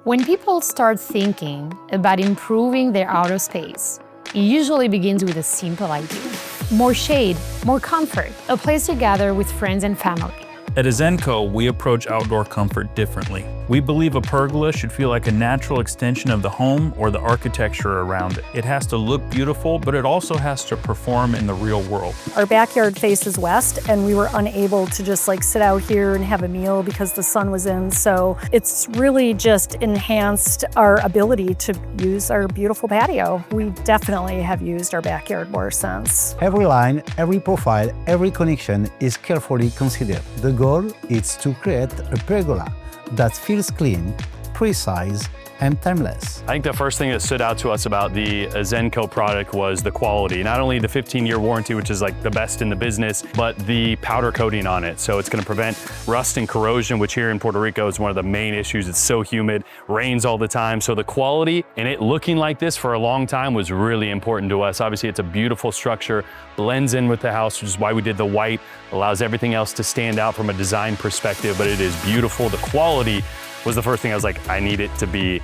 When people start thinking about improving their outdoor space, it usually begins with a simple idea. More shade, more comfort, a place to gather with friends and family. At Azenco, we approach outdoor comfort differently. We believe a pergola should feel like a natural extension of the home or the architecture around it. It has to look beautiful, but it also has to perform in the real world. Our backyard faces west, and we were unable to just sit out here and have a meal because the sun was in. So it's really just enhanced our ability to use our beautiful patio. We definitely have used our backyard more since. Every line, every profile, every connection is carefully considered. The goal is to create a pergola that feels clean, precise, and timeless. I think the first thing that stood out to us about the Azenco product was the quality. Not only the 15-year warranty, which is the best in the business, but the powder coating on it. So it's going to prevent rust and corrosion, which here in Puerto Rico is one of the main issues. It's so humid, rains all the time. So the quality and it looking like this for a long time was really important to us. Obviously, it's a beautiful structure, blends in with the house, which is why we did the white, allows everything else to stand out from a design perspective, but it is beautiful. The quality was the first thing I was like, I need it to be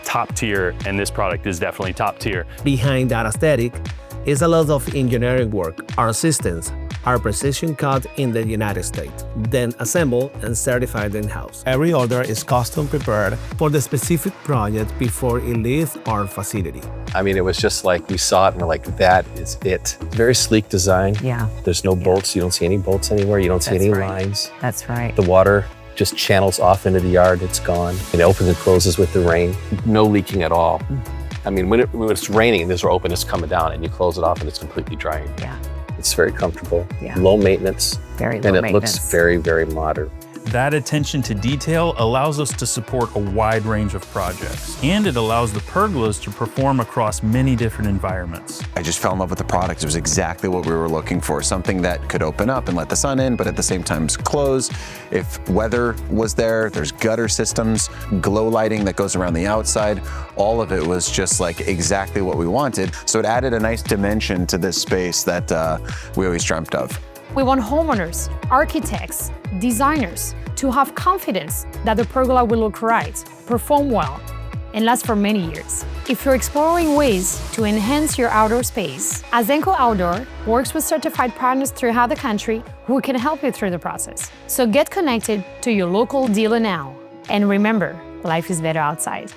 top tier, and this product is definitely top tier. Behind that aesthetic is a lot of engineering work. Our systems are precision cut in the United States, then assembled and certified in-house. Every order is custom prepared for the specific project before it leaves our facility. I mean, it was just we saw it and we're like, that is it. Very sleek design. Yeah. There's no bolts. You don't see any bolts anywhere. You don't see any lines. That's right. The water just channels off into the yard, it's gone. It opens and closes with the rain. No leaking at all. I mean, when it's raining and these are open, it's coming down and you close it off and it's completely drying. Yeah. It's very comfortable, yeah. Low maintenance, very low and it maintenance. looks very, very modern. That attention to detail allows us to support a wide range of projects, and it allows the pergolas to perform across many different environments. I just fell in love with the product. It was exactly what we were looking for, something that could open up and let the sun in, but at the same time close. If weather was there's gutter systems, glow lighting that goes around the outside. All of it was just exactly what we wanted. So it added a nice dimension to this space that we always dreamt of. We want homeowners, architects, designers to have confidence that the pergola will look right, perform well, and last for many years. If you're exploring ways to enhance your outdoor space, Azenco Outdoor works with certified partners throughout the country who can help you through the process. So get connected to your local dealer now. And remember, life is better outside.